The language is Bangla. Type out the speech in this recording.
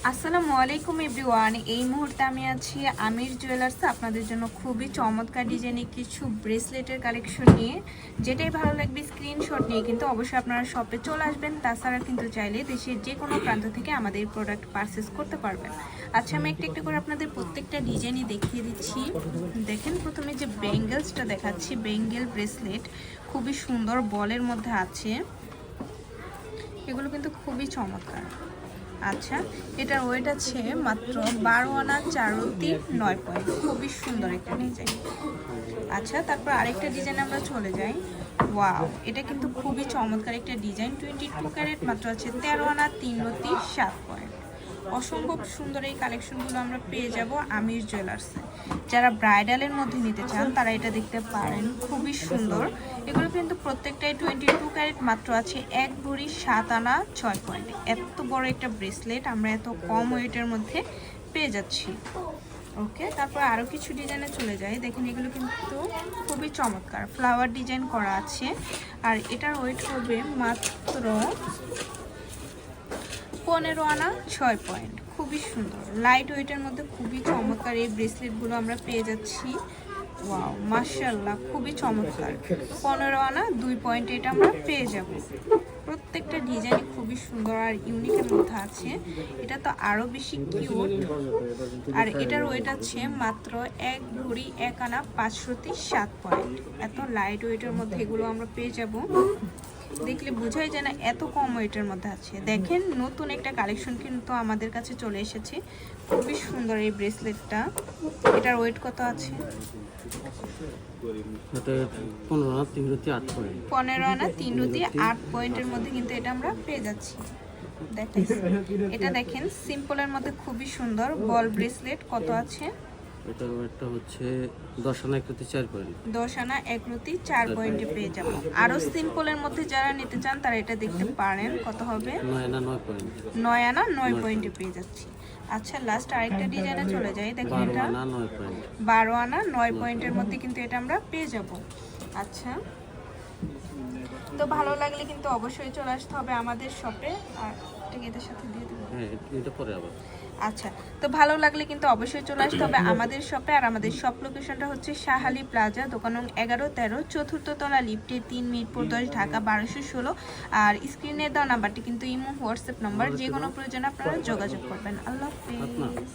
আসসালামু আলাইকুম এভরিওয়ান। এই মুহূর্তে আমি আছি আমির জুয়েলার্সে আপনাদের জন্য খুবই চমৎকার ডিজাইনের কিছু ব্রেসলেটের কালেকশন নিয়ে। যেটাই ভালো লাগবে স্ক্রিনশট নিয়ে কিন্তু অবশ্যই আপনারা শপে চলে আসবেন। তাছাড়া কিন্তু চাইলে দেশের যে কোনো প্রান্ত থেকে আমাদের প্রোডাক্ট পারচেস করতে পারবেন। আচ্ছা, আমি একটা একটা করে আপনাদের প্রত্যেকটা ডিজাইনই দেখিয়ে দিচ্ছি। দেখেন, প্রথমে যে ব্যাঙ্গেলসটা দেখাচ্ছি, ব্যাঙ্গেল ব্রেসলেট খুবই সুন্দর বলের মধ্যে আছে। এগুলো কিন্তু খুবই চমৎকার। আচ্ছা, এটার ওয়েট আছে মাত্র 12 আনা 4.9 পয়েন্ট। খুবই সুন্দর একটা ডিজাইন। আচ্ছা, তারপর আরেকটা ডিজাইন আমরা চলে যাই। ওয়াও, এটা কিন্তু খুবই চমৎকার একটা ডিজাইন। 22 ক্যারেট, মাত্র আছে 13 আনা 3.7 পয়েন্ট। অসম্ভব সুন্দর এই কালেকশনগুলো আমরা পেয়ে যাব আমির জুয়েলার্সে। যারা ব্রাইডালের মধ্যে নিতে চান তারা এটা দেখতে পারেন, খুবই সুন্দর। এগুলো কিন্তু প্রত্যেকটাই 22 ক্যারেট, মাত্র আছে 1 ভরি 7 আনা 6 পয়েন্ট। এত বড় একটা ব্রেসলেট আমরা এত কম ওয়েটের মধ্যে পেয়ে যাচ্ছি। ওকে, তারপর আরও কিছু ডিজাইনে চলে যায়। দেখেন, এগুলো কিন্তু খুবই চমৎকার, ফ্লাওয়ার ডিজাইন করা আছে। আর এটার ওয়েট হবে মাত্র 15 আনা 6 পয়েন্ট। খুবই সুন্দর লাইট ওয়েটের মধ্যে খুবই চমৎকার এই ব্রেসলেটগুলো আমরা পেয়ে যাচ্ছি। ওয়াও, মাশাআল্লাহ, খুবই চমৎকার। 15 আনা 2 পয়েন্ট এটা আমরা পেয়ে যাব। প্রত্যেকটা ডিজাইন খুবই সুন্দর আর ইউনিকের মধ্যে আছে। এটা তো আরও বেশি কিউট। আর এটার ওয়েট আছে মাত্র 1 ভরি 1 আনা 507 পয়েন্ট। এত লাইট ওয়েটের মধ্যে এগুলো আমরা পেয়ে যাব। দেখলে বোঝাই যায় না এত কম ওয়েটের মধ্যে আছে। দেখেন, নতুন একটা কালেকশন কিন্তু আমাদের কাছে চলে এসেছে। খুবই সুন্দর এই ব্রেসলেটটা। এটার ওয়েট কত আছে? 15 আনা 3.8 পয়েন্টের মধ্যে কিন্তু এটা আমরা পেয়ে যাচ্ছি। দেখেন, এটা দেখেন সিম্পলের মধ্যে খুবই সুন্দর বল ব্রেসলেট। কত আছে? এটার ওয়েটটা হচ্ছে 10 আনা 1/4 পয়েন্ট। 10 আনা 1/4 পয়েন্টে পেয়ে যাব। আরো সিম্পলের মধ্যে যারা নিতে চান তারা এটা দেখতে পারেন। কত হবে? 9 আনা 9 পয়েন্ট। 9 আনা 9 পয়েন্টে পেয়ে যাচ্ছি। আচ্ছা, লাস্ট আরেকটা ডিজাইনে চলে যাই। দেখেন, এটা 12 আনা 9 পয়েন্ট। 12 আনা 9 পয়েন্টের মধ্যে কিন্তু এটা আমরা পেয়ে যাব। আচ্ছা, তো ভালো লাগলে কিন্তু অবশ্যই চলে আসতে হবে আমাদের শপে। আর এটা এদের সাথে দিয়ে দেবো। হ্যাঁ, এটা পরে আবার। আচ্ছা, তো ভালো লাগলে কিন্তু অবশ্যই চলে আসতে হবে আমাদের শপে। আর আমাদের শপ লোকেশনটা হচ্ছে শাহালি প্লাজা, দোকান নং 11-13, চতুর্থ তলা, লিফটে 3 মিরপুর 10, ঢাকা 1216। আর স্ক্রিনে দেওয়া নাম্বারটি কিন্তু ইমো হোয়াটসঅ্যাপ নাম্বার। যে কোনো প্রয়োজনে আপনারা যোগাযোগ করবেন। আল্লাহ হাফেজ।